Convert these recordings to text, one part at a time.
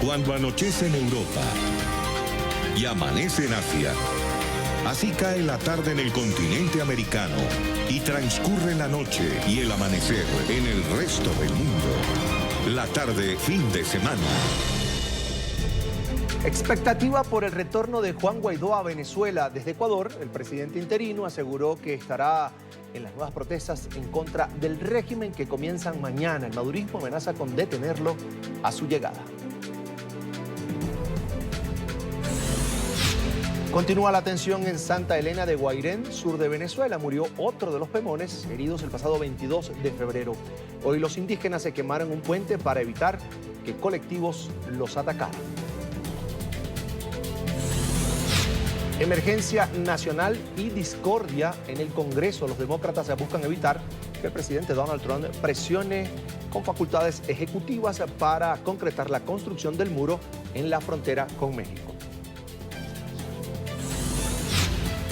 Cuando anochece en Europa y amanece en Asia, así cae la tarde en el continente americano y transcurre la noche y el amanecer en el resto del mundo. La tarde, fin de semana. Expectativa por el retorno de Juan Guaidó a Venezuela. Desde Ecuador, el presidente interino aseguró que estará en las nuevas protestas en contra del régimen que comienzan mañana. El madurismo amenaza con detenerlo a su llegada. Continúa la tensión en Santa Elena de Guairén, sur de Venezuela. Murió otro de los pemones heridos el pasado 22 de febrero. Hoy los indígenas se quemaron un puente para evitar que colectivos los atacaran. Emergencia nacional y discordia en el Congreso. Los demócratas buscan evitar que el presidente Donald Trump presione con facultades ejecutivas para concretar la construcción del muro en la frontera con México.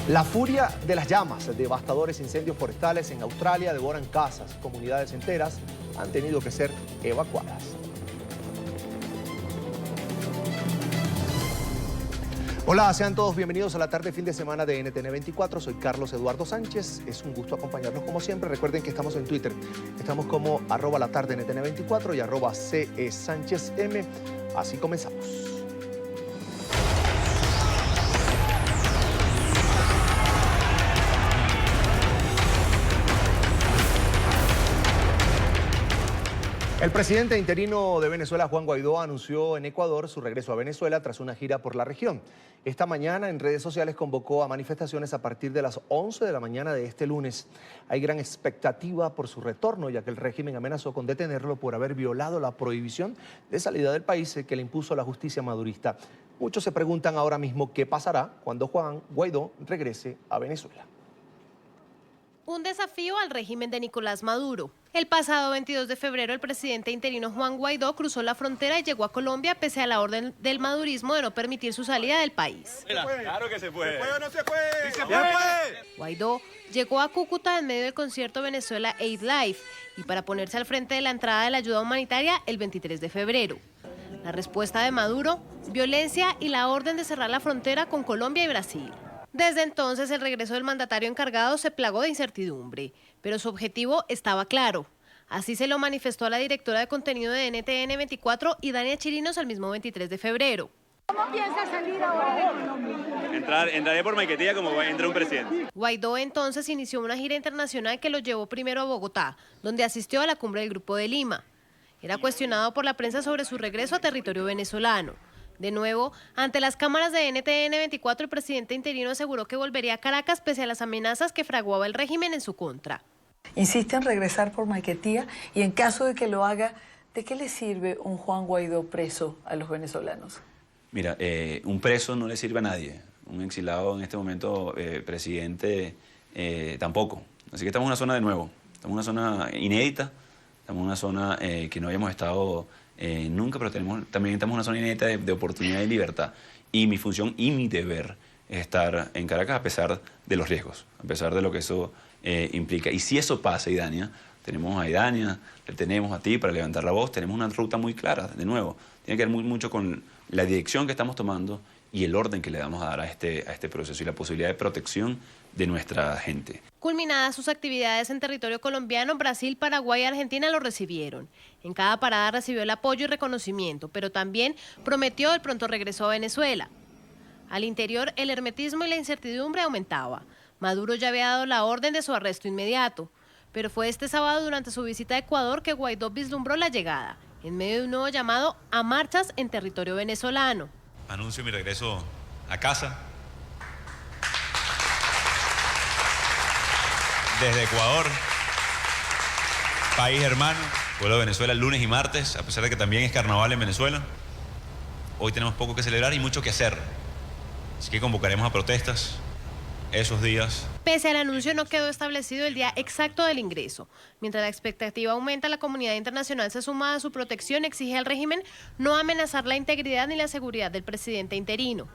La furia de las llamas, devastadores incendios forestales en Australia devoran casas. Comunidades enteras han tenido que ser evacuadas. Hola, sean todos bienvenidos a la tarde fin de semana de NTN 24. Soy Carlos Eduardo Sánchez. Es un gusto acompañarlos como siempre. Recuerden que estamos en Twitter. Estamos como @latarde NTN 24 y @CE Sánchez M. Así comenzamos. El presidente interino de Venezuela, Juan Guaidó, anunció en Ecuador su regreso a Venezuela tras una gira por la región. Esta mañana en redes sociales convocó a manifestaciones a partir de las 11 de la mañana de este lunes. Hay gran expectativa por su retorno, ya que el régimen amenazó con detenerlo por haber violado la prohibición de salida del país que le impuso la justicia madurista. Muchos se preguntan ahora mismo qué pasará cuando Juan Guaidó regrese a Venezuela. Un desafío al régimen de Nicolás Maduro. El pasado 22 de febrero, el presidente interino Juan Guaidó cruzó la frontera y llegó a Colombia pese a la orden del madurismo de no permitir su salida del país. Claro que se puede. ¿Se puede o no se puede? ¡Sí se puede! Guaidó llegó a Cúcuta en medio del concierto Venezuela Aid Live y para ponerse al frente de la entrada de la ayuda humanitaria el 23 de febrero. La respuesta de Maduro, violencia y la orden de cerrar la frontera con Colombia y Brasil. Desde entonces, el regreso del mandatario encargado se plagó de incertidumbre, pero su objetivo estaba claro. Así se lo manifestó a la directora de contenido de NTN 24, Idania Chirinos, el mismo 23 de febrero. ¿Cómo piensa salir ahora de Colombia? Entraré por Maiquetía como entra un presidente. Guaidó entonces inició una gira internacional que lo llevó primero a Bogotá, donde asistió a la cumbre del Grupo de Lima. Era cuestionado por la prensa sobre su regreso a territorio venezolano. De nuevo, ante las cámaras de NTN 24, el presidente interino aseguró que volvería a Caracas pese a las amenazas que fraguaba el régimen en su contra. Insiste en regresar por Maiquetía y en caso de que lo haga, ¿de qué le sirve un Juan Guaidó preso a los venezolanos? Mira, un preso no le sirve a nadie. Un exilado en este momento, presidente, tampoco. Así que estamos en una zona de nuevo. Estamos en una zona inédita, estamos en una zona que no habíamos estado nunca, pero también estamos en una zona inédita de oportunidad y libertad. Y mi función y mi deber es estar en Caracas a pesar de los riesgos, a pesar de lo que eso implica. Y si eso pasa, Idania, tenemos a Idania, le tenemos a ti para levantar la voz, tenemos una ruta muy clara, de nuevo. Tiene que ver mucho con la dirección que estamos tomando y el orden que le damos a dar a este proceso y la posibilidad de protección de nuestra gente. Culminadas sus actividades en territorio colombiano, Brasil, Paraguay y Argentina lo recibieron. En cada parada recibió el apoyo y reconocimiento, pero también prometió el pronto regreso a Venezuela. Al interior, el hermetismo y la incertidumbre aumentaba. Maduro ya había dado la orden de su arresto inmediato, pero fue este sábado durante su visita a Ecuador que Guaidó vislumbró la llegada, en medio de un nuevo llamado a marchas en territorio venezolano. Anuncio mi regreso a casa. Desde Ecuador, país hermano, vuelo a Venezuela el lunes y martes, a pesar de que también es carnaval en Venezuela. Hoy tenemos poco que celebrar y mucho que hacer, así que convocaremos a protestas esos días. Pese al anuncio, no quedó establecido el día exacto del ingreso. Mientras la expectativa aumenta, la comunidad internacional se suma a su protección, exige al régimen no amenazar la integridad ni la seguridad del presidente interino.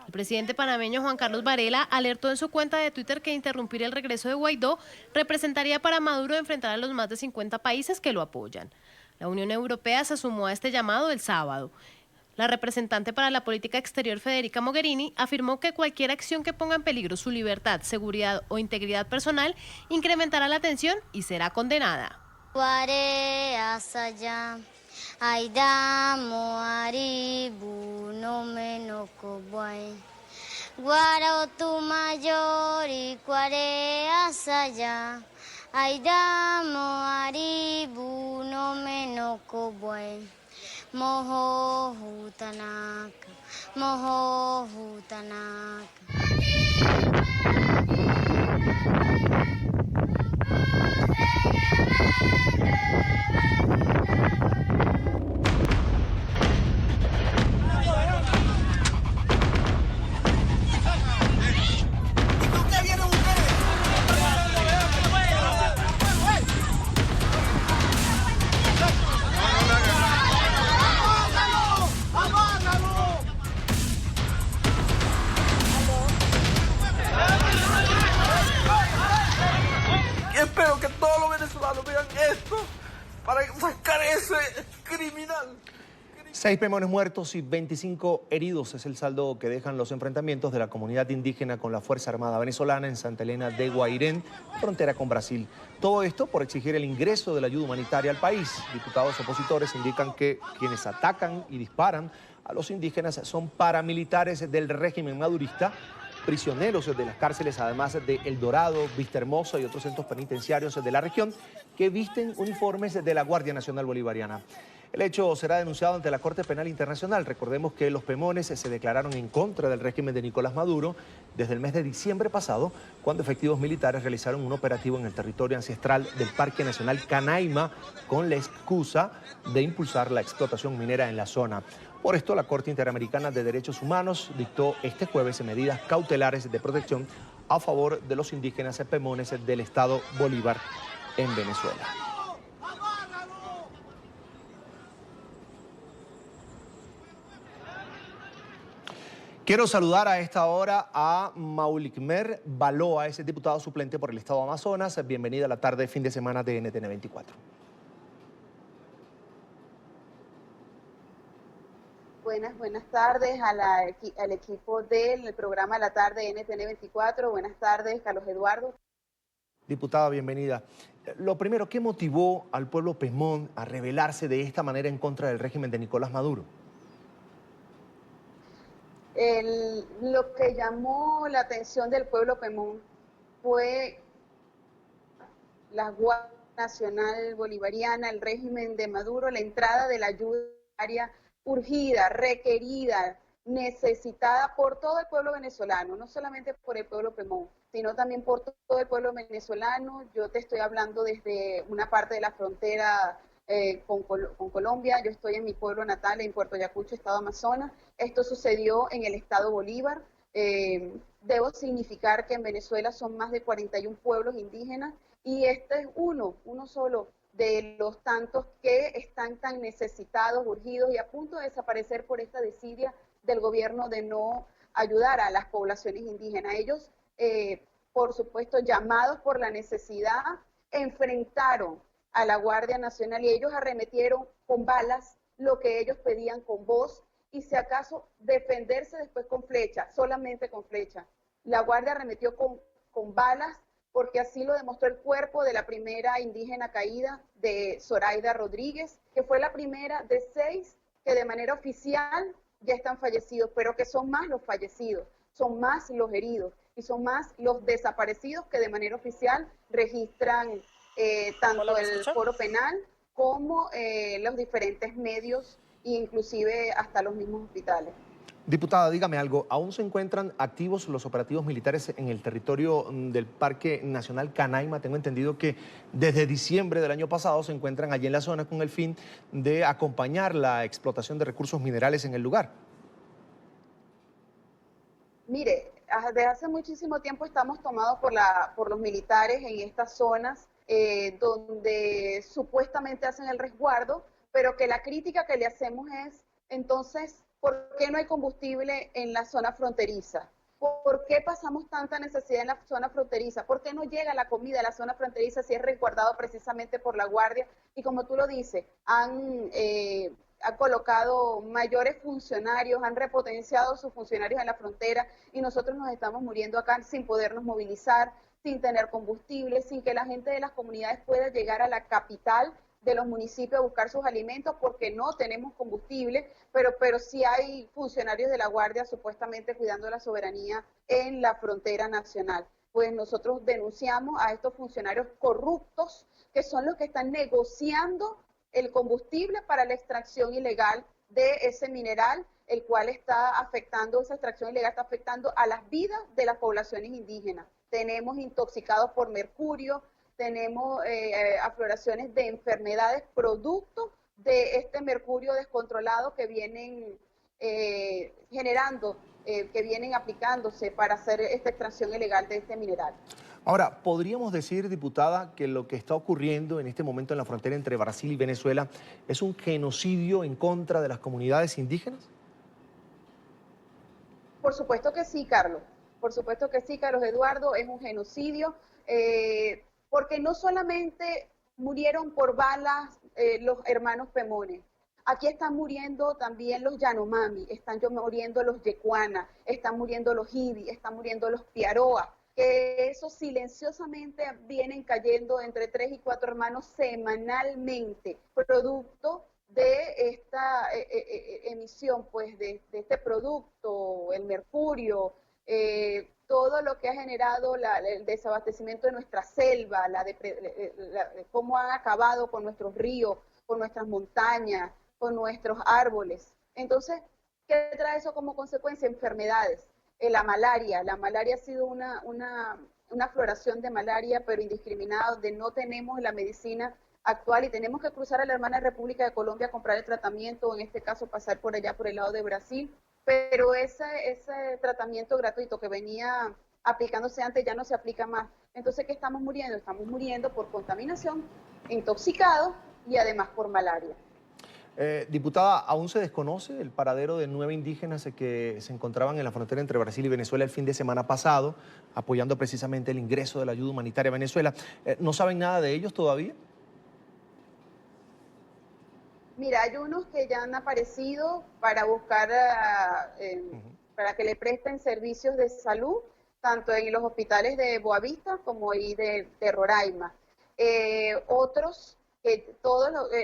El presidente panameño Juan Carlos Varela alertó en su cuenta de Twitter que interrumpir el regreso de Guaidó representaría para Maduro enfrentar a los más de 50 países que lo apoyan. La Unión Europea se sumó a este llamado el sábado. La representante para la política exterior, Federica Mogherini, afirmó que cualquier acción que ponga en peligro su libertad, seguridad o integridad personal incrementará la tensión y será condenada. Moho hutanaka, moho hutanaka. Espero que todos los venezolanos vean esto para sacar ese criminal. 6 pemones muertos y 25 heridos es el saldo que dejan los enfrentamientos de la comunidad indígena con la Fuerza Armada venezolana en Santa Elena de Guairén, frontera con Brasil. Todo esto por exigir el ingreso de la ayuda humanitaria al país. Diputados opositores indican que quienes atacan y disparan a los indígenas son paramilitares del régimen madurista, prisioneros de las cárceles, además de El Dorado, Vista Hermosa y otros centros penitenciarios de la región, que visten uniformes de la Guardia Nacional Bolivariana. El hecho será denunciado ante la Corte Penal Internacional. Recordemos que los pemones se declararon en contra del régimen de Nicolás Maduro desde el mes de diciembre pasado, cuando efectivos militares realizaron un operativo en el territorio ancestral del Parque Nacional Canaima con la excusa de impulsar la explotación minera en la zona. Por esto, la Corte Interamericana de Derechos Humanos dictó este jueves medidas cautelares de protección a favor de los indígenas pemones del estado Bolívar en Venezuela. Quiero saludar a esta hora a Maulicmer Baloa, es diputado suplente por el estado Amazonas. Bienvenida a la tarde, fin de semana de NTN 24. Buenas tardes al equipo del programa de la tarde NTN 24. Buenas tardes, Carlos Eduardo. Diputada, bienvenida. Lo primero, ¿qué motivó al pueblo pemón a rebelarse de esta manera en contra del régimen de Nicolás Maduro? Lo que llamó la atención del pueblo pemón fue la Guardia Nacional Bolivariana, el régimen de Maduro, la entrada de la ayuda urgida, requerida, necesitada por todo el pueblo venezolano, no solamente por el pueblo pemón, sino también por todo el pueblo venezolano. Yo te estoy hablando desde una parte de la frontera con Colombia. Yo estoy en mi pueblo natal, en Puerto Ayacucho, estado Amazonas. Esto sucedió en el estado Bolívar. Debo significar que en Venezuela son más de 41 pueblos indígenas y este es uno solo de los tantos que están tan necesitados, urgidos y a punto de desaparecer por esta desidia del gobierno de no ayudar a las poblaciones indígenas. Ellos, por supuesto, llamados por la necesidad, enfrentaron a la Guardia Nacional y ellos arremetieron con balas lo que ellos pedían con voz y si acaso defenderse después con flecha, solamente con flecha. La Guardia arremetió con balas porque así lo demostró el cuerpo de la primera indígena caída de Zoraida Rodríguez, que fue la primera de 6 que de manera oficial ya están fallecidos, pero que son más los fallecidos, son más los heridos y son más los desaparecidos que de manera oficial registran tanto el foro penal como los diferentes medios e inclusive hasta los mismos hospitales. Diputada, dígame algo, ¿aún se encuentran activos los operativos militares en el territorio del Parque Nacional Canaima? Tengo entendido que desde diciembre del año pasado se encuentran allí en la zona con el fin de acompañar la explotación de recursos minerales en el lugar. Mire, desde hace muchísimo tiempo estamos tomados por los militares en estas zonas donde supuestamente hacen el resguardo, pero que la crítica que le hacemos es, entonces, ¿por qué no hay combustible en la zona fronteriza? ¿Por qué pasamos tanta necesidad en la zona fronteriza? ¿Por qué no llega la comida a la zona fronteriza si es resguardado precisamente por la Guardia? Y como tú lo dices, han ha colocado mayores funcionarios, han repotenciado sus funcionarios en la frontera y nosotros nos estamos muriendo acá sin podernos movilizar, sin tener combustible, sin que la gente de las comunidades pueda llegar a la capital de los municipios a buscar sus alimentos porque no tenemos combustible, pero sí hay funcionarios de la Guardia supuestamente cuidando la soberanía en la frontera nacional. Pues nosotros denunciamos a estos funcionarios corruptos que son los que están negociando el combustible para la extracción ilegal de ese mineral, el cual está afectando, esa extracción ilegal está afectando a las vidas de las poblaciones indígenas. Tenemos intoxicados por mercurio, tenemos afloraciones de enfermedades producto de este mercurio descontrolado que vienen generando, que vienen aplicándose para hacer esta extracción ilegal de este mineral. Ahora, ¿podríamos decir, diputada, que lo que está ocurriendo en este momento en la frontera entre Brasil y Venezuela es un genocidio en contra de las comunidades indígenas? Por supuesto que sí, Carlos. Por supuesto que sí, Carlos Eduardo, es un genocidio, porque no solamente murieron por balas los hermanos Pemones. Aquí están muriendo también los Yanomami, están muriendo los Yecuana, están muriendo los Ibi, están muriendo los Piaroa, que esos silenciosamente vienen cayendo entre 3 y 4 hermanos semanalmente, producto de esta emisión, pues, de este producto, el mercurio, todo lo que ha generado el desabastecimiento de nuestra selva, cómo han acabado con nuestros ríos, con nuestras montañas, con nuestros árboles. Entonces, ¿qué trae eso como consecuencia? Enfermedades. La malaria ha sido una floración de malaria, pero indiscriminada, donde no tenemos la medicina actual y tenemos que cruzar a la hermana República de Colombia a comprar el tratamiento, o en este caso pasar por allá, por el lado de Brasil, pero ese tratamiento gratuito que venía aplicándose antes ya no se aplica más. Entonces, ¿qué estamos muriendo? Estamos muriendo por contaminación, intoxicados y además por malaria. Diputada, ¿aún se desconoce el paradero de 9 indígenas que se encontraban en la frontera entre Brasil y Venezuela el fin de semana pasado, apoyando precisamente el ingreso de la ayuda humanitaria a Venezuela? ¿No saben nada de ellos todavía? Mira, hay unos que ya han aparecido para buscar, para que le presten servicios de salud, tanto en los hospitales de Boavista como ahí de Roraima. Otros que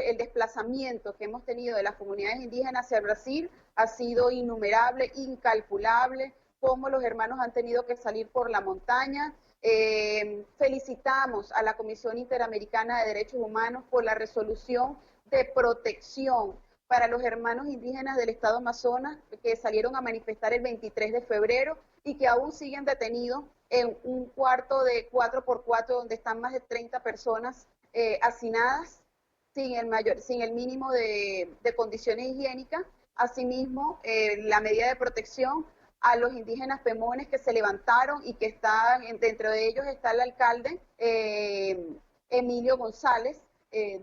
el desplazamiento que hemos tenido de las comunidades indígenas hacia Brasil ha sido innumerable, incalculable, cómo los hermanos han tenido que salir por la montaña. Felicitamos a la Comisión Interamericana de Derechos Humanos por la resolución de protección para los hermanos indígenas del estado Amazonas que salieron a manifestar el 23 de febrero y que aún siguen detenidos en un cuarto de 4x4 donde están más de 30 personas hacinadas sin el mínimo de condiciones higiénicas. Asimismo, la medida de protección a los indígenas Pemones que se levantaron y que están, dentro de ellos está el alcalde Emilio González,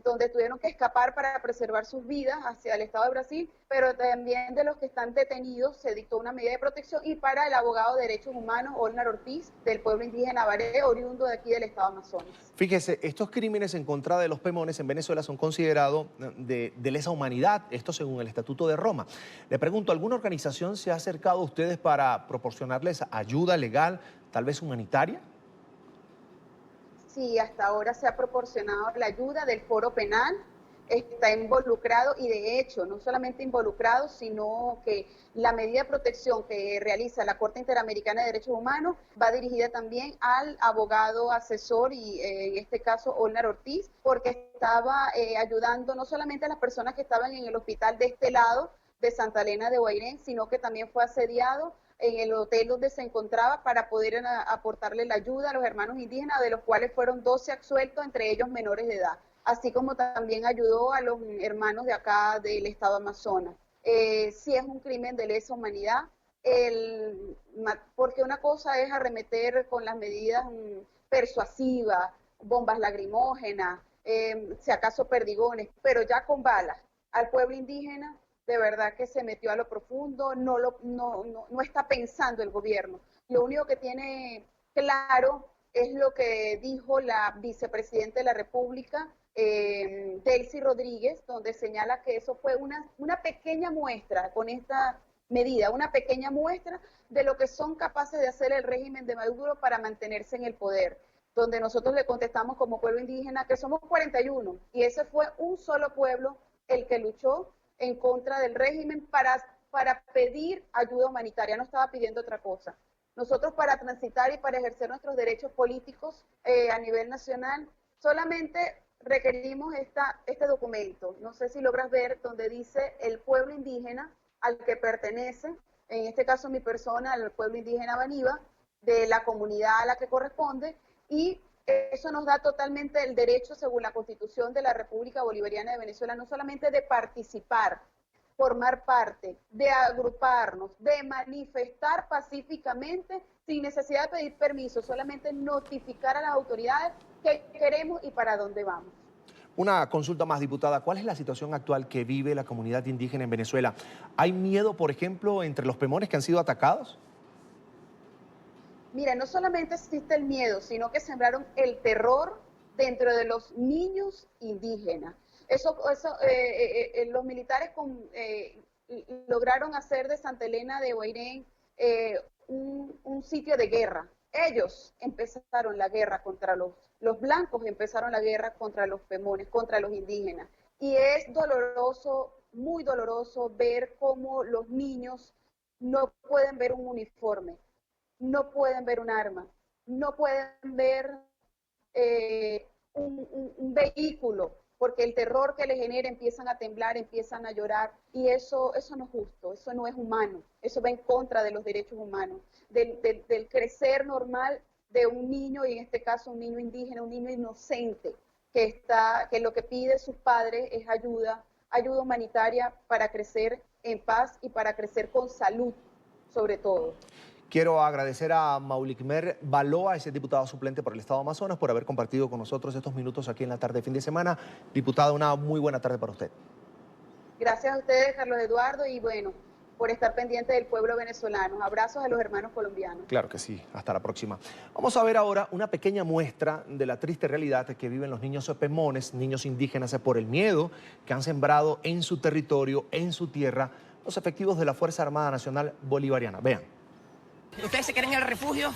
donde tuvieron que escapar para preservar sus vidas hacia el estado de Brasil, pero también de los que están detenidos se dictó una medida de protección, y para el abogado de derechos humanos Olnar Ortiz, del pueblo indígena Baré, oriundo de aquí del estado Amazonas. Fíjese, estos crímenes en contra de los Pemones en Venezuela son considerados de lesa humanidad, esto según el Estatuto de Roma. Le pregunto, ¿alguna organización se ha acercado a ustedes para proporcionarles ayuda legal, tal vez humanitaria? Sí, hasta ahora se ha proporcionado la ayuda del Foro Penal, está involucrado y de hecho no solamente involucrado, sino que la medida de protección que realiza la Corte Interamericana de Derechos Humanos va dirigida también al abogado asesor y en este caso Olnar Ortiz, porque estaba ayudando no solamente a las personas que estaban en el hospital de este lado de Santa Elena de Guairén, sino que también fue asediado en el hotel donde se encontraba para poder aportarle la ayuda a los hermanos indígenas, de los cuales fueron 12 absueltos, entre ellos menores de edad, así como también ayudó a los hermanos de acá del estado Amazonas. Sí es un crimen de lesa humanidad, porque una cosa es arremeter con las medidas persuasivas, bombas lacrimógenas, si acaso perdigones, pero ya con balas al pueblo indígena, de verdad que se metió a lo profundo, no está pensando el gobierno. Lo único que tiene claro es lo que dijo la vicepresidenta de la República, Delcy Rodríguez, donde señala que eso fue una pequeña muestra, con esta medida, una pequeña muestra de lo que son capaces de hacer el régimen de Maduro para mantenerse en el poder, donde nosotros le contestamos como pueblo indígena que somos 41, y ese fue un solo pueblo el que luchó en contra del régimen para pedir ayuda humanitaria, no estaba pidiendo otra cosa. Nosotros para transitar y para ejercer nuestros derechos políticos a nivel nacional, solamente requerimos este documento. No sé si logras ver donde dice el pueblo indígena al que pertenece, en este caso mi persona, al pueblo indígena Baniba, de la comunidad a la que corresponde, y eso nos da totalmente el derecho, según la Constitución de la República Bolivariana de Venezuela, no solamente de participar, formar parte, de agruparnos, de manifestar pacíficamente, sin necesidad de pedir permiso, solamente notificar a las autoridades qué queremos y para dónde vamos. Una consulta más, diputada. ¿Cuál es la situación actual que vive la comunidad indígena en Venezuela? ¿Hay miedo, por ejemplo, entre los pemones que han sido atacados? Mira, no solamente existe el miedo, sino que sembraron el terror dentro de los niños indígenas. Los militares lograron hacer de Santa Elena de Guairén un sitio de guerra. Ellos empezaron la guerra contra los blancos, empezaron la guerra contra los pemones, contra los indígenas. Y es doloroso, muy doloroso ver cómo los niños no pueden ver un uniforme, no pueden ver un arma, no pueden ver un vehículo, porque el terror que les genera empiezan a temblar, empiezan a llorar, y eso no es justo, eso no es humano, eso va en contra de los derechos humanos, del crecer normal de un niño, y en este caso un niño indígena, un niño inocente, que lo que pide sus padres es ayuda humanitaria para crecer en paz y para crecer con salud, sobre todo. Quiero agradecer a Maulicmer Baloa, ese diputado suplente por el Estado de Amazonas, por haber compartido con nosotros estos minutos aquí en la tarde de fin de semana. Diputada, una muy buena tarde para usted. Gracias a ustedes, Carlos Eduardo, y bueno, por estar pendiente del pueblo venezolano. Abrazos a los hermanos colombianos. Claro que sí, hasta la próxima. Vamos a ver ahora una pequeña muestra de la triste realidad que viven los niños pemones, niños indígenas, por el miedo que han sembrado en su territorio, en su tierra, los efectivos de la Fuerza Armada Nacional Bolivariana. Vean. ¿Ustedes se quieren ir al refugio?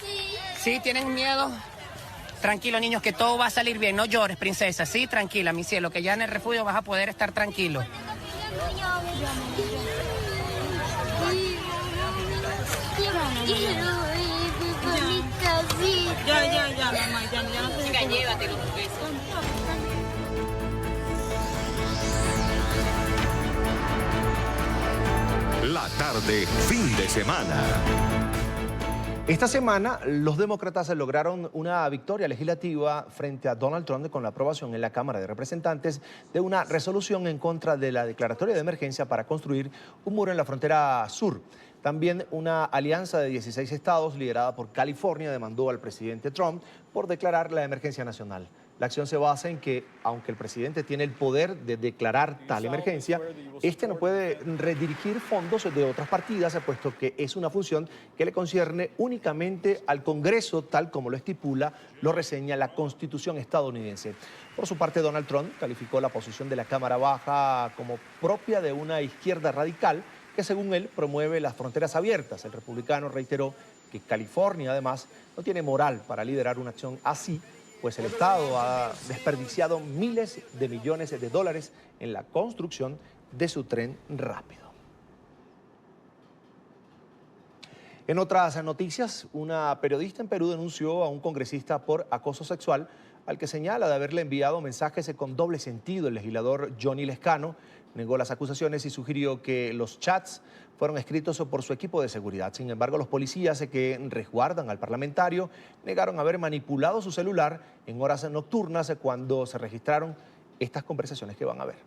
¿Sí? ¿Tienen miedo? Tranquilo, niños, que todo va a salir bien. No llores, princesa. Sí, tranquila, mi cielo, que ya en el refugio vas a poder estar tranquilo. Ya, mamá, ya no sé. Chica, llévatelo, beso. La tarde, fin de semana. Esta semana los demócratas lograron una victoria legislativa frente a Donald Trump con la aprobación en la Cámara de Representantes de una resolución en contra de la declaratoria de emergencia para construir un muro en la frontera sur. También una alianza de 16 estados liderada por California demandó al presidente Trump por declarar la emergencia nacional. La acción se basa en que, aunque el presidente tiene el poder de declarar tal emergencia, este no puede redirigir fondos de otras partidas, puesto que es una función que le concierne únicamente al Congreso, tal como lo estipula, lo reseña la Constitución estadounidense. Por su parte, Donald Trump calificó la posición de la Cámara Baja como propia de una izquierda radical que, según él, promueve las fronteras abiertas. El republicano reiteró que California, además, no tiene moral para liderar una acción así, pues el Estado ha desperdiciado miles de millones de dólares en la construcción de su tren rápido. En otras noticias, una periodista en Perú denunció a un congresista por acoso sexual, al que señala de haberle enviado mensajes con doble sentido. El legislador Johnny Lescano negó las acusaciones y sugirió que los chats fueron escritos por su equipo de seguridad. Sin embargo, los policías que resguardan al parlamentario negaron haber manipulado su celular en horas nocturnas cuando se registraron estas conversaciones que van a ver.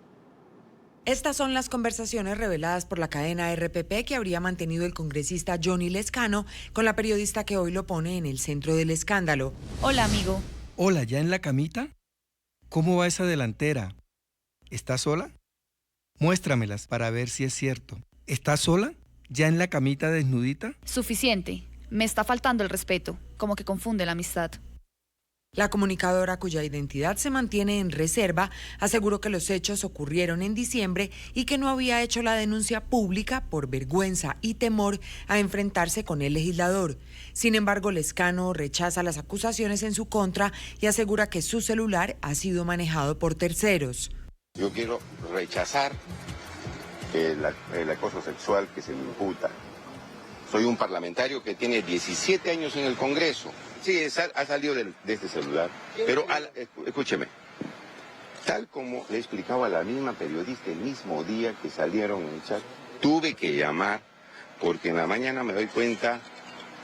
Estas son las conversaciones reveladas por la cadena RPP que habría mantenido el congresista Johnny Lescano con la periodista que hoy lo pone en el centro del escándalo. Hola, amigo. Hola, ¿ya en la camita? ¿Cómo va esa delantera? ¿Estás sola? Muéstramelas para ver si es cierto. ¿Estás sola? ¿Ya en la camita desnudita? Suficiente. Me está faltando el respeto, como que confunde la amistad. La comunicadora, cuya identidad se mantiene en reserva, aseguró que los hechos ocurrieron en diciembre y que no había hecho la denuncia pública por vergüenza y temor a enfrentarse con el legislador. Sin embargo, Lezcano rechaza las acusaciones en su contra y asegura que su celular ha sido manejado por terceros. Yo quiero rechazar el acoso sexual que se me imputa. Soy un parlamentario que tiene 17 años en el Congreso. Sí, ha salido de este celular, pero escúcheme, tal como le he explicado a la misma periodista el mismo día que salieron en el chat, tuve que llamar porque en la mañana me doy cuenta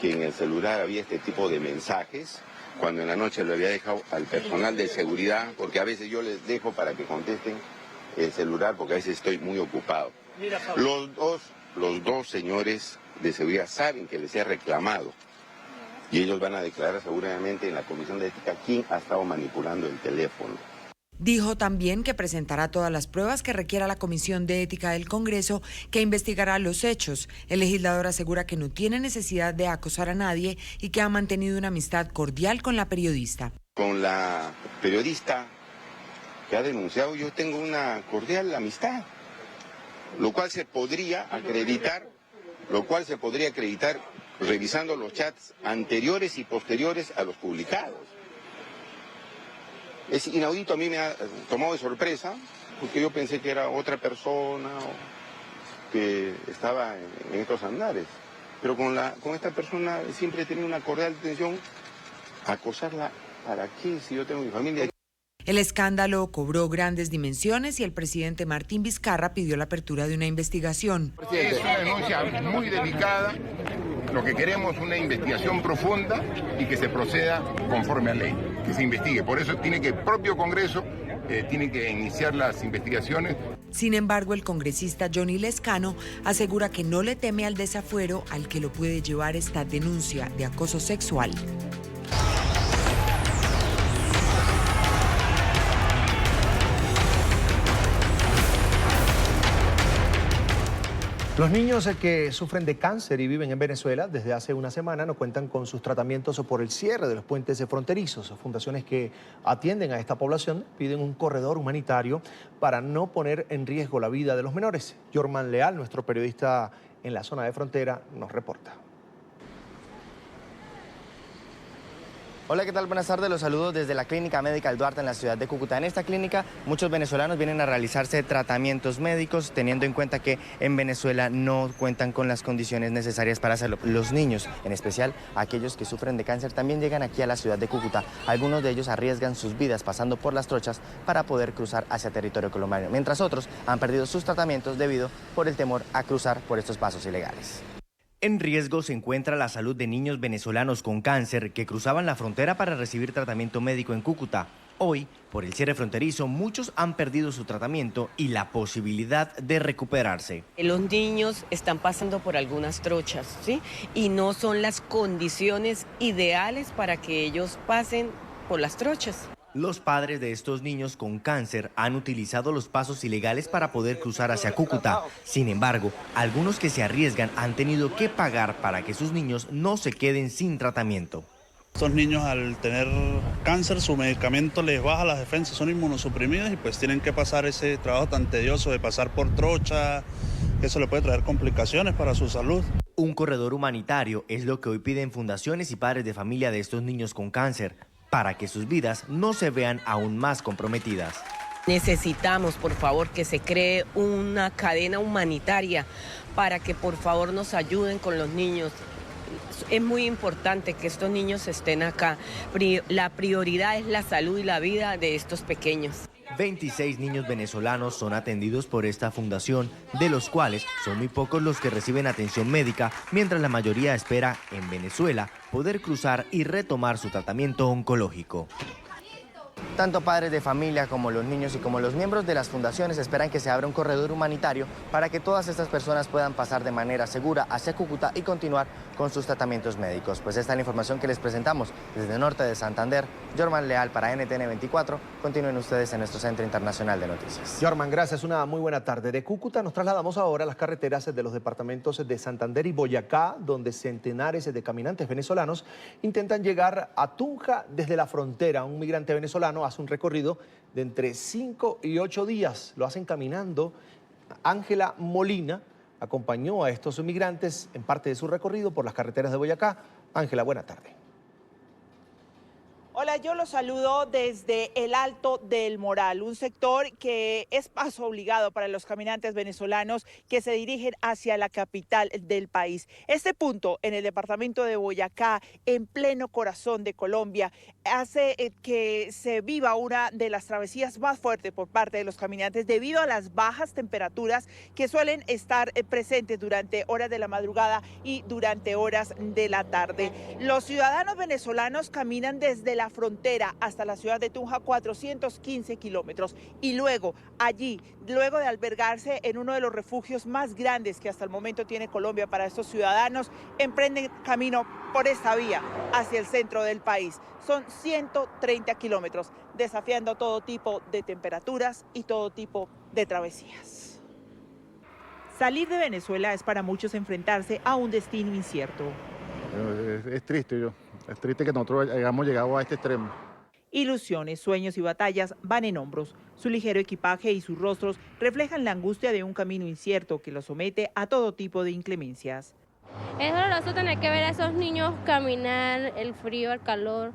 que en el celular había este tipo de mensajes, cuando en la noche lo había dejado al personal de seguridad, porque a veces yo les dejo para que contesten el celular, porque a veces estoy muy ocupado. Los dos señores de seguridad saben que les he reclamado y ellos van a declarar seguramente en la Comisión de Ética quién ha estado manipulando el teléfono. Dijo también que presentará todas las pruebas que requiera la Comisión de Ética del Congreso, que investigará los hechos. El legislador asegura que no tiene necesidad de acosar a nadie y que ha mantenido una amistad cordial con la periodista. Con la periodista que ha denunciado yo tengo una cordial amistad, lo cual se podría acreditar revisando los chats anteriores y posteriores a los publicados. Es inaudito, a mí me ha tomado de sorpresa, porque yo pensé que era otra persona que estaba en estos andares. Pero con esta persona siempre he tenido una cordial intención. Acosarla, ¿para qué? Si yo tengo mi familia. El escándalo cobró grandes dimensiones y el presidente Martín Vizcarra pidió la apertura de una investigación. Es una denuncia muy delicada. Lo que queremos es una investigación profunda y que se proceda conforme a ley, que se investigue. Por eso tiene que el propio Congreso tiene que iniciar las investigaciones. Sin embargo, el congresista Johnny Lezcano asegura que no le teme al desafuero al que lo puede llevar esta denuncia de acoso sexual. Los niños que sufren de cáncer y viven en Venezuela desde hace una semana no cuentan con sus tratamientos por el cierre de los puentes fronterizos. Fundaciones que atienden a esta población piden un corredor humanitario para no poner en riesgo la vida de los menores. Yorman Leal, nuestro periodista en la zona de frontera, nos reporta. Hola, ¿qué tal? Buenas tardes, los saludo desde la Clínica Médica El Duarte en la ciudad de Cúcuta. En esta clínica muchos venezolanos vienen a realizarse tratamientos médicos teniendo en cuenta que en Venezuela no cuentan con las condiciones necesarias para hacerlo. Los niños, en especial aquellos que sufren de cáncer, también llegan aquí a la ciudad de Cúcuta. Algunos de ellos arriesgan sus vidas pasando por las trochas para poder cruzar hacia territorio colombiano, mientras otros han perdido sus tratamientos debido por el temor a cruzar por estos pasos ilegales. En riesgo se encuentra la salud de niños venezolanos con cáncer que cruzaban la frontera para recibir tratamiento médico en Cúcuta. Hoy, por el cierre fronterizo, muchos han perdido su tratamiento y la posibilidad de recuperarse. Los niños están pasando por algunas trochas, ¿sí? Y no son las condiciones ideales para que ellos pasen por las trochas. Los padres de estos niños con cáncer han utilizado los pasos ilegales para poder cruzar hacia Cúcuta. Sin embargo, algunos que se arriesgan han tenido que pagar para que sus niños no se queden sin tratamiento. Estos niños, al tener cáncer, su medicamento les baja las defensas, son inmunosuprimidos y pues tienen que pasar ese trabajo tan tedioso de pasar por trocha, que eso le puede traer complicaciones para su salud. Un corredor humanitario es lo que hoy piden fundaciones y padres de familia de estos niños con cáncer, para que sus vidas no se vean aún más comprometidas. Necesitamos, por favor, que se cree una cadena humanitaria para que, por favor, nos ayuden con los niños. Es muy importante que estos niños estén acá. La prioridad es la salud y la vida de estos pequeños. 26 niños venezolanos son atendidos por esta fundación, de los cuales son muy pocos los que reciben atención médica, mientras la mayoría espera en Venezuela poder cruzar y retomar su tratamiento oncológico. Tanto padres de familia como los niños y como los miembros de las fundaciones esperan que se abra un corredor humanitario para que todas estas personas puedan pasar de manera segura hacia Cúcuta y continuar con sus tratamientos médicos. Pues esta es la información que les presentamos desde el norte de Santander. Jorman Leal para NTN 24. Continúen ustedes en nuestro Centro Internacional de Noticias. Jorman, gracias. Una muy buena tarde. De Cúcuta nos trasladamos ahora a las carreteras de los departamentos de Santander y Boyacá, donde centenares de caminantes venezolanos intentan llegar a Tunja desde la frontera. Un migrante venezolano hace un recorrido de entre 5 y 8 días. Lo hacen caminando. Ángela Molina acompañó a estos migrantes en parte de su recorrido por las carreteras de Boyacá. Ángela, buena tarde. Hola, yo los saludo desde el Alto del Moral, un sector que es paso obligado para los caminantes venezolanos que se dirigen hacia la capital del país. Este punto en el departamento de Boyacá, en pleno corazón de Colombia, hace que se viva una de las travesías más fuertes por parte de los caminantes debido a las bajas temperaturas que suelen estar presentes durante horas de la madrugada y durante horas de la tarde. Los ciudadanos venezolanos caminan desde la frontera hasta la ciudad de Tunja 415 kilómetros y luego allí, luego de albergarse en uno de los refugios más grandes que hasta el momento tiene Colombia para estos ciudadanos, emprenden camino por esta vía hacia el centro del país. Son 130 kilómetros, desafiando todo tipo de temperaturas y todo tipo de travesías. Salir de Venezuela es para muchos enfrentarse a un destino incierto. Es triste, es triste que nosotros hayamos llegado a este extremo. Ilusiones, sueños y batallas van en hombros. Su ligero equipaje y sus rostros reflejan la angustia de un camino incierto que los somete a todo tipo de inclemencias. Es doloroso tener que ver a esos niños caminar, el frío, el calor.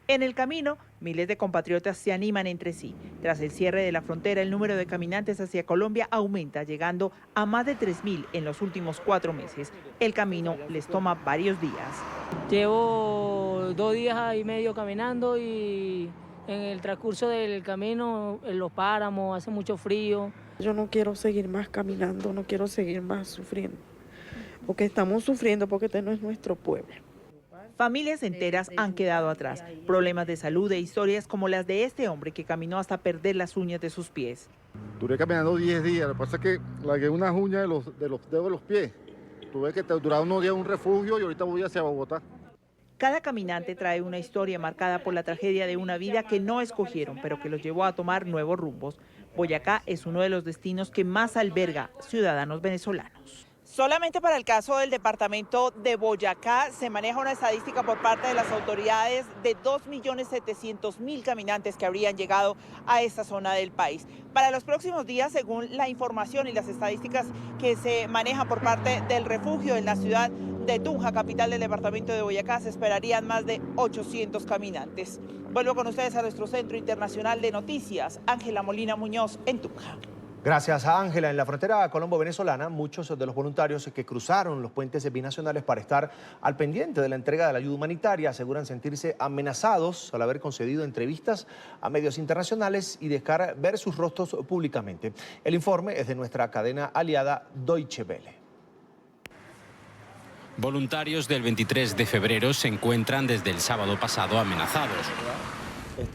En el camino, miles de compatriotas se animan entre sí. Tras el cierre de la frontera, el número de caminantes hacia Colombia aumenta, llegando a más de 3.000 en los últimos 4 meses. El camino les toma varios días. Llevo 2 días y medio caminando y en el transcurso del camino, en los páramos, hace mucho frío. Yo no quiero seguir más caminando, no quiero seguir más sufriendo, porque estamos sufriendo porque este no es nuestro pueblo. Familias enteras han quedado atrás. Problemas de salud e historias como las de este hombre que caminó hasta perder las uñas de sus pies. Duré caminando 10 días, lo que pasa es que largué unas uñas de los dedos de los pies. Tuve que durar unos días en un refugio y ahorita voy hacia Bogotá. Cada caminante trae una historia marcada por la tragedia de una vida que no escogieron, pero que los llevó a tomar nuevos rumbos. Boyacá es uno de los destinos que más alberga ciudadanos venezolanos. Solamente para el caso del departamento de Boyacá se maneja una estadística por parte de las autoridades de 2.700.000 caminantes que habrían llegado a esta zona del país. Para los próximos días, según la información y las estadísticas que se manejan por parte del refugio en la ciudad de Tunja, capital del departamento de Boyacá, se esperarían más de 800 caminantes. Vuelvo con ustedes a nuestro Centro Internacional de Noticias, Ángela Molina Muñoz, en Tunja. Gracias a Ángela. En la frontera colombo-venezolana, muchos de los voluntarios que cruzaron los puentes binacionales para estar al pendiente de la entrega de la ayuda humanitaria aseguran sentirse amenazados al haber concedido entrevistas a medios internacionales y dejar ver sus rostros públicamente. El informe es de nuestra cadena aliada Deutsche Welle. Voluntarios del 23 de febrero se encuentran desde el sábado pasado amenazados.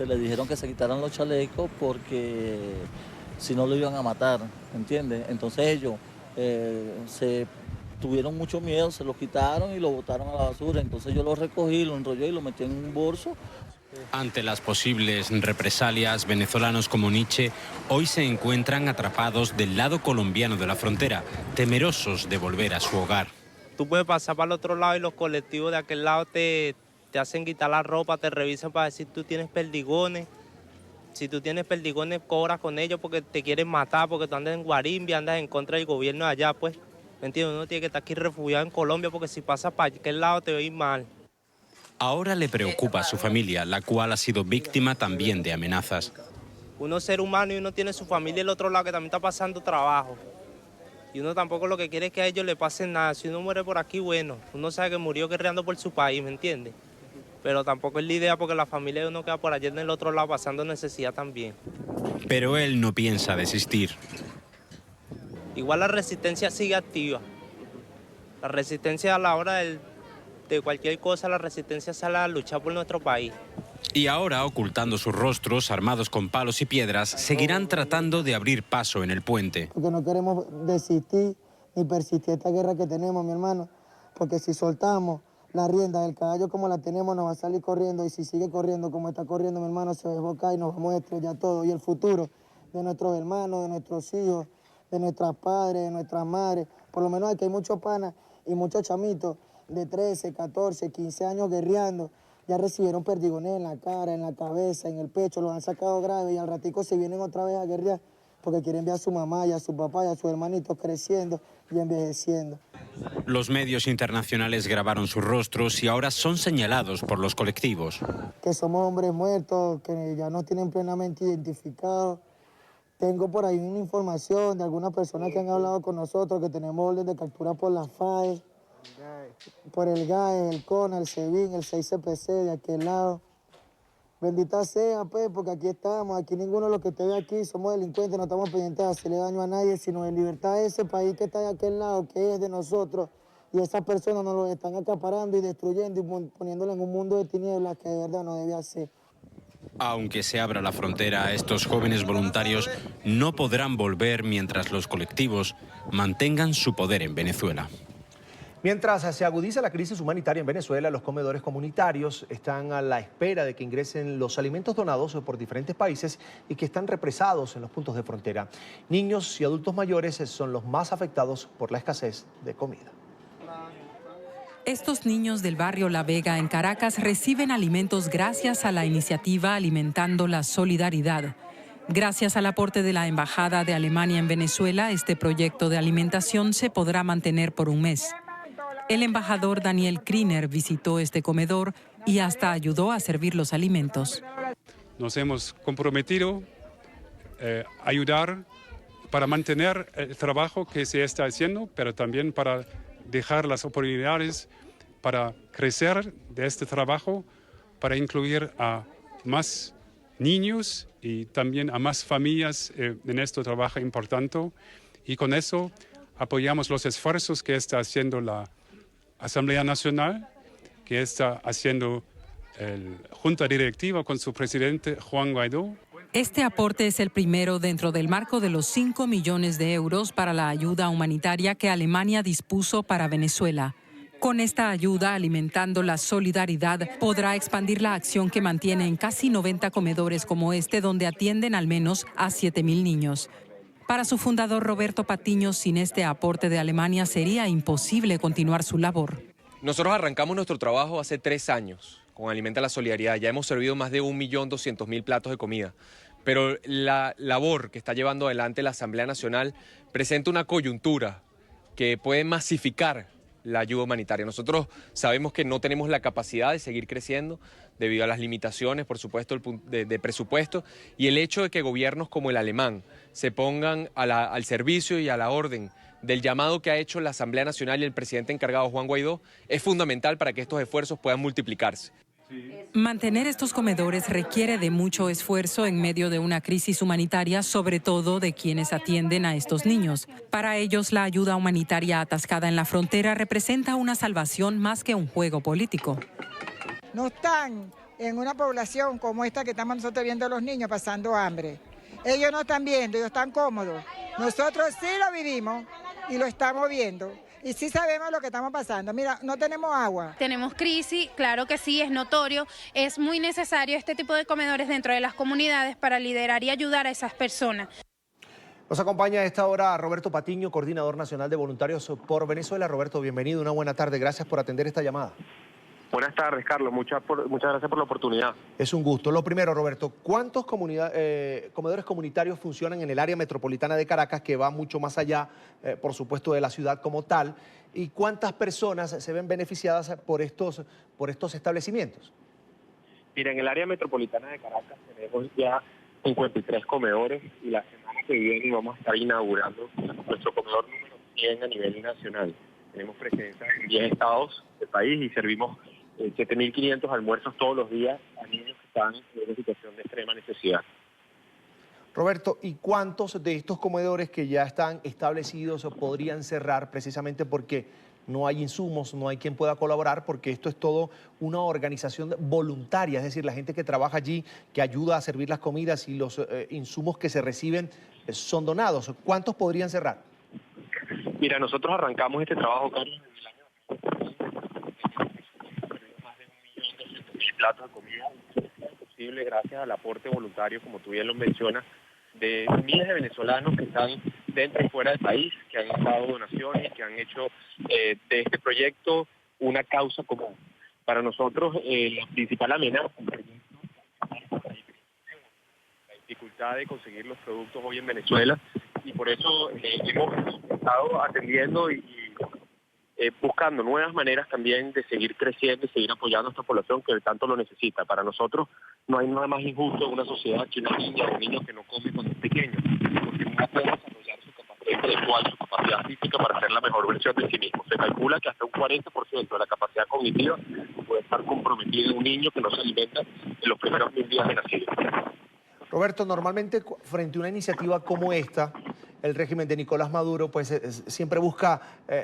Le dijeron que se quitaran los chalecos porque si no lo iban a matar, ¿entiendes? Entonces ellos se tuvieron mucho miedo, se los quitaron y lo botaron a la basura. Entonces yo lo recogí, lo enrollé y lo metí en un bolso. Ante las posibles represalias, venezolanos como Nietzsche hoy se encuentran atrapados del lado colombiano de la frontera, temerosos de volver a su hogar. Tú puedes pasar para el otro lado y los colectivos de aquel lado te hacen quitar la ropa, te revisan para decir tú tienes perdigones. Si tú tienes perdigones, cobras con ellos porque te quieren matar, porque tú andas en Guarimbia, andas en contra del gobierno de allá, pues. ¿Me entiendes? Uno tiene que estar aquí refugiado en Colombia porque si pasas para aquel lado te va a ir mal. Ahora le preocupa a su familia, la cual ha sido víctima también de amenazas. Uno es ser humano y uno tiene su familia del otro lado que también está pasando trabajo. Y uno tampoco lo que quiere es que a ellos le pasen nada. Si uno muere por aquí, bueno, uno sabe que murió guerreando por su país, ¿me entiendes? Pero tampoco es la idea porque la familia de uno queda por allá en el otro lado pasando necesidad también. Pero él no piensa desistir. Igual la resistencia sigue activa. La resistencia a la hora de cualquier cosa, la resistencia sale a luchar por nuestro país. Y ahora, ocultando sus rostros, armados con palos y piedras, seguirán tratando de abrir paso en el puente. Porque no queremos desistir ni persistir esta guerra que tenemos, mi hermano, porque si soltamos la rienda del caballo como la tenemos, nos va a salir corriendo, y si sigue corriendo como está corriendo, mi hermano, se va a desbocar y nos vamos a estrellar todo. Y el futuro de nuestros hermanos, de nuestros hijos, de nuestras padres, de nuestras madres, por lo menos aquí hay muchos panas y muchos chamitos de 13, 14, 15 años guerreando, ya recibieron perdigones en la cara, en la cabeza, en el pecho, los han sacado grave y al ratico se vienen otra vez a guerrear porque quieren ver a su mamá y a su papá y a sus hermanitos creciendo y envejeciendo. Los medios internacionales grabaron sus rostros y ahora son señalados por los colectivos. Que somos hombres muertos, que ya nos tienen plenamente identificados. Tengo por ahí una información de algunas personas que han hablado con nosotros, que tenemos orden de captura por la FAE, por el GAE, el CONA, el SEBIN, el 6CPC de aquel lado. Bendita sea, pues, porque aquí estamos, aquí ninguno de los que esté aquí somos delincuentes, no estamos pendientes de hacerle daño a nadie, sino en libertad a ese país que está de aquel lado, que es de nosotros, y esas personas nos lo están acaparando y destruyendo y poniéndolo en un mundo de tinieblas que de verdad no debe hacer. Aunque se abra la frontera, estos jóvenes voluntarios no podrán volver mientras los colectivos mantengan su poder en Venezuela. Mientras se agudiza la crisis humanitaria en Venezuela, los comedores comunitarios están a la espera de que ingresen los alimentos donados por diferentes países y que están represados en los puntos de frontera. Niños y adultos mayores son los más afectados por la escasez de comida. Estos niños del barrio La Vega en Caracas reciben alimentos gracias a la iniciativa Alimentando la Solidaridad. Gracias al aporte de la Embajada de Alemania en Venezuela, este proyecto de alimentación se podrá mantener por un mes. El embajador Daniel Kriner visitó este comedor y hasta ayudó a servir los alimentos. Nos hemos comprometido a ayudar para mantener el trabajo que se está haciendo, pero también para dejar las oportunidades para crecer de este trabajo, para incluir a más niños y también a más familias en este trabajo importante. Y con eso apoyamos los esfuerzos que está haciendo la Asamblea Nacional, que está haciendo la Junta Directiva con su presidente Juan Guaidó. Este aporte es el primero dentro del marco de los 5 millones de euros para la ayuda humanitaria que Alemania dispuso para Venezuela. Con esta ayuda, Alimentando la Solidaridad podrá expandir la acción que mantiene en casi 90 comedores como este, donde atienden al menos a 7.000 niños. Para su fundador Roberto Patiño, sin este aporte de Alemania sería imposible continuar su labor. Nosotros arrancamos nuestro trabajo hace 3 años con Alimenta la Solidaridad. Ya hemos servido más de 1.200.000 platos de comida. Pero la labor que está llevando adelante la Asamblea Nacional presenta una coyuntura que puede masificar la ayuda humanitaria. Nosotros sabemos que no tenemos la capacidad de seguir creciendo debido a las limitaciones, por supuesto, de presupuesto, y el hecho de que gobiernos como el alemán se pongan al servicio y a la orden del llamado que ha hecho la Asamblea Nacional y el presidente encargado Juan Guaidó es fundamental para que estos esfuerzos puedan multiplicarse. Mantener estos comedores requiere de mucho esfuerzo en medio de una crisis humanitaria, sobre todo de quienes atienden a estos niños. Para ellos, la ayuda humanitaria atascada en la frontera representa una salvación más que un juego político. No están en una población como esta que estamos nosotros viendo los niños pasando hambre. Ellos no están viendo, ellos están cómodos. Nosotros sí lo vivimos y lo estamos viendo. Y sí sabemos lo que estamos pasando. Mira, no tenemos agua. Tenemos crisis, claro que sí, es notorio. Es muy necesario este tipo de comedores dentro de las comunidades para liderar y ayudar a esas personas. Nos acompaña a esta hora Roberto Patiño, coordinador nacional de voluntarios por Venezuela. Roberto, bienvenido, una buena tarde. Gracias por atender esta llamada. Buenas tardes, Carlos. Muchas gracias por la oportunidad. Es un gusto. Lo primero, Roberto, ¿cuántos comedores comunitarios funcionan en el área metropolitana de Caracas, que va mucho más allá, por supuesto, de la ciudad como tal? ¿Y cuántas personas se ven beneficiadas por estos establecimientos? Mira, en el área metropolitana de Caracas tenemos ya 53 comedores y la semana que viene vamos a estar inaugurando nuestro comedor número 100 a nivel nacional. Tenemos presencia en 10 estados del país y servimos 7.500 almuerzos todos los días a niños que están en una situación de extrema necesidad. Roberto, ¿y cuántos de estos comedores que ya están establecidos podrían cerrar precisamente porque no hay insumos, no hay quien pueda colaborar, porque esto es todo una organización voluntaria, es decir, la gente que trabaja allí, que ayuda a servir las comidas y los insumos que se reciben son donados? ¿Cuántos podrían cerrar? Mira, nosotros arrancamos este trabajo, Carlos, en el año más de 1.200.000 platos de comida. Es posible gracias al aporte voluntario, como tú bien lo mencionas, de miles de venezolanos que están dentro y fuera del país, que han dado donaciones, que han hecho de este proyecto una causa común. Para nosotros, la principal amenaza es la dificultad de conseguir los productos hoy en Venezuela, y por eso hemos estado atendiendo y buscando nuevas maneras también de seguir creciendo y seguir apoyando a esta población que tanto lo necesita. Para nosotros no hay nada más injusto en una sociedad que una niña o un niño que no come cuando es pequeño, porque no puede desarrollar su capacidad intelectual, su capacidad física para ser la mejor versión de sí mismo. Se calcula que hasta un 40% de la capacidad cognitiva puede estar comprometida en un niño que no se alimenta en los primeros 1000 días de nacido. Roberto, normalmente frente a una iniciativa como esta, el régimen de Nicolás Maduro pues siempre busca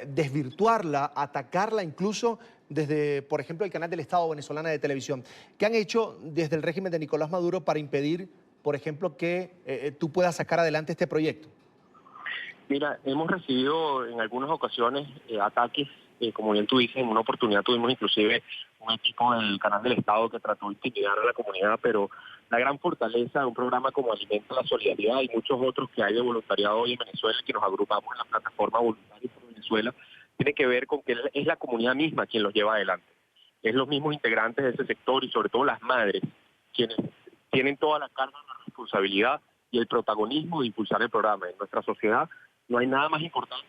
desvirtuarla, atacarla incluso desde, por ejemplo, el canal del Estado venezolana de televisión. ¿Qué han hecho desde el régimen de Nicolás Maduro para impedir, por ejemplo, que tú puedas sacar adelante este proyecto? Mira, hemos recibido en algunas ocasiones ataques, como bien tú dices, en una oportunidad tuvimos inclusive un equipo del canal del Estado que trató de intimidar a la comunidad, pero la gran fortaleza de un programa como Alimenta la Solidaridad y muchos otros que hay de voluntariado hoy en Venezuela, que nos agrupamos en la plataforma Voluntarios por Venezuela, tiene que ver con que es la comunidad misma quien los lleva adelante. Es los mismos integrantes de ese sector y sobre todo las madres quienes tienen toda la carga de la responsabilidad y el protagonismo de impulsar el programa. En nuestra sociedad no hay nada más importante,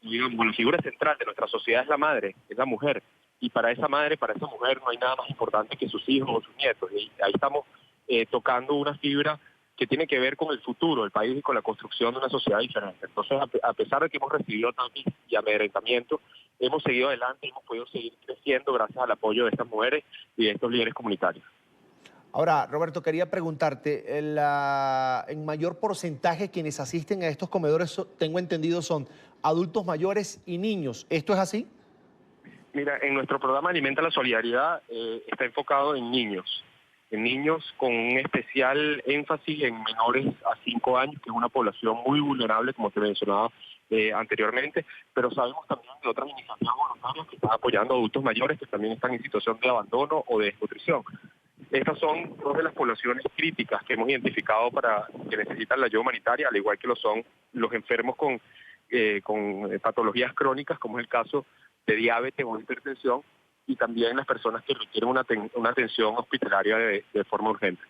digamos, la figura central de nuestra sociedad es la madre, es la mujer. Y para esa madre, para esa mujer, no hay nada más importante que sus hijos o sus nietos. Y ahí estamos tocando una fibra que tiene que ver con el futuro del país y con la construcción de una sociedad diferente. Entonces, a pesar de que hemos recibido ataques y amedrentamiento, hemos seguido adelante y hemos podido seguir creciendo gracias al apoyo de estas mujeres y de estos líderes comunitarios. Ahora, Roberto, quería preguntarte, en mayor porcentaje quienes asisten a estos comedores, tengo entendido, son adultos mayores y niños. ¿Esto es así? Mira, en nuestro programa Alimenta la Solidaridad está enfocado en niños con un especial énfasis en menores a 5 años, que es una población muy vulnerable, como te mencionaba anteriormente, pero sabemos también de otras iniciativas voluntarias que están apoyando a adultos mayores que también están en situación de abandono o de desnutrición. Estas son dos de las poblaciones críticas que hemos identificado para que necesitan la ayuda humanitaria, al igual que lo son los enfermos con patologías crónicas, como es el caso de diabetes o hipertensión, y también las personas que requieren una atención hospitalaria de forma urgente.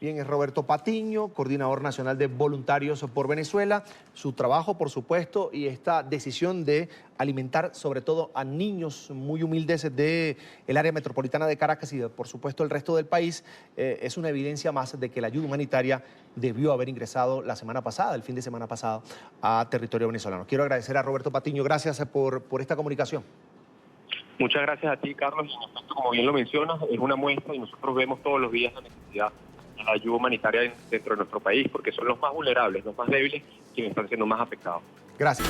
Bien, es Roberto Patiño, coordinador nacional de Voluntarios por Venezuela. Su trabajo, por supuesto, y esta decisión de alimentar sobre todo a niños muy humildes del área metropolitana de Caracas y, por supuesto, el resto del país, es una evidencia más de que la ayuda humanitaria debió haber ingresado la semana pasada, el fin de semana pasado, a territorio venezolano. Quiero agradecer a Roberto Patiño. Gracias por esta comunicación. Muchas gracias a ti, Carlos. En efecto, como bien lo mencionas, es una muestra y nosotros vemos todos los días la necesidad de la ayuda humanitaria dentro de nuestro país, porque son los más vulnerables, los más débiles, quienes están siendo más afectados. Gracias.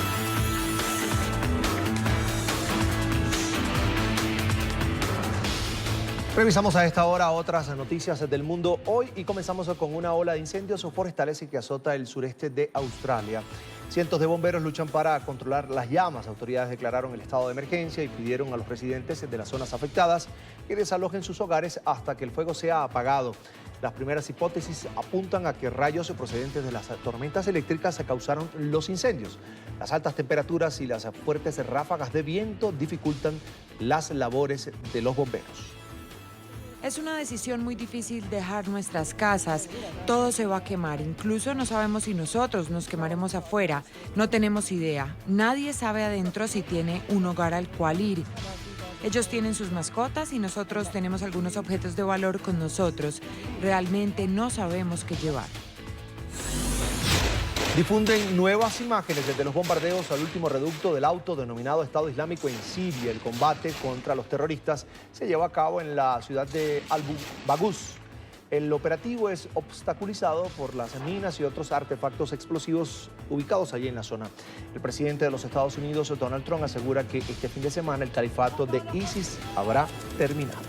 Revisamos a esta hora otras noticias del mundo hoy y comenzamos con una ola de incendios forestales que azota el sureste de Australia. Cientos de bomberos luchan para controlar las llamas. Autoridades declararon el estado de emergencia y pidieron a los residentes de las zonas afectadas que desalojen sus hogares hasta que el fuego sea apagado. Las primeras hipótesis apuntan a que rayos procedentes de las tormentas eléctricas causaron los incendios. Las altas temperaturas y las fuertes ráfagas de viento dificultan las labores de los bomberos. Es una decisión muy difícil dejar nuestras casas. Todo se va a quemar. Incluso no sabemos si nosotros nos quemaremos afuera. No tenemos idea. Nadie sabe adentro si tiene un hogar al cual ir. Ellos tienen sus mascotas y nosotros tenemos algunos objetos de valor con nosotros. Realmente no sabemos qué llevar. Difunden nuevas imágenes desde los bombardeos al último reducto del autodenominado Estado Islámico en Siria. El combate contra los terroristas se lleva a cabo en la ciudad de Al-Baghouz. El operativo es obstaculizado por las minas y otros artefactos explosivos ubicados allí en la zona. El presidente de los Estados Unidos, Donald Trump, asegura que este fin de semana el califato de ISIS habrá terminado.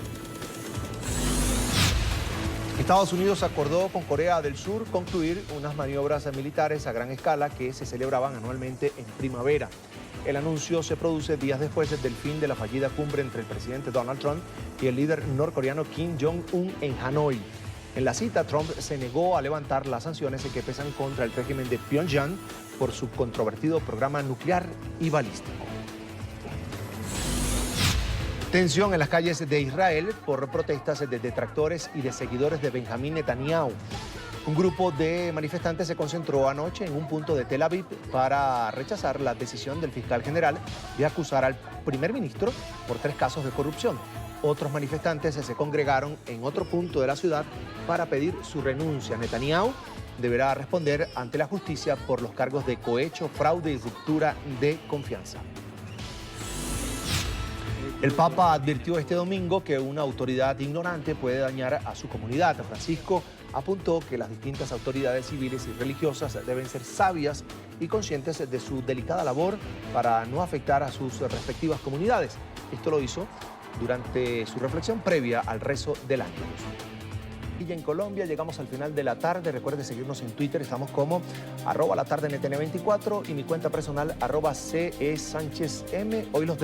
Estados Unidos acordó con Corea del Sur concluir unas maniobras militares a gran escala que se celebraban anualmente en primavera. El anuncio se produce días después del fin de la fallida cumbre entre el presidente Donald Trump y el líder norcoreano Kim Jong-un en Hanoi. En la cita, Trump se negó a levantar las sanciones que pesan contra el régimen de Pyongyang por su controvertido programa nuclear y balístico. Tensión en las calles de Israel por protestas de detractores y de seguidores de Benjamín Netanyahu. Un grupo de manifestantes se concentró anoche en un punto de Tel Aviv para rechazar la decisión del fiscal general de acusar al primer ministro por 3 casos de corrupción. Otros manifestantes se congregaron en otro punto de la ciudad para pedir su renuncia. Netanyahu deberá responder ante la justicia por los cargos de cohecho, fraude y ruptura de confianza. El Papa advirtió este domingo que una autoridad ignorante puede dañar a su comunidad. Francisco apuntó que las distintas autoridades civiles y religiosas deben ser sabias y conscientes de su delicada labor para no afectar a sus respectivas comunidades. Esto lo hizo durante su reflexión previa al rezo del Ángelus. Y en Colombia llegamos al final de la tarde. Recuerde seguirnos en Twitter, estamos como @latardenetn24 y mi cuenta personal @CESánchezM. Hoy los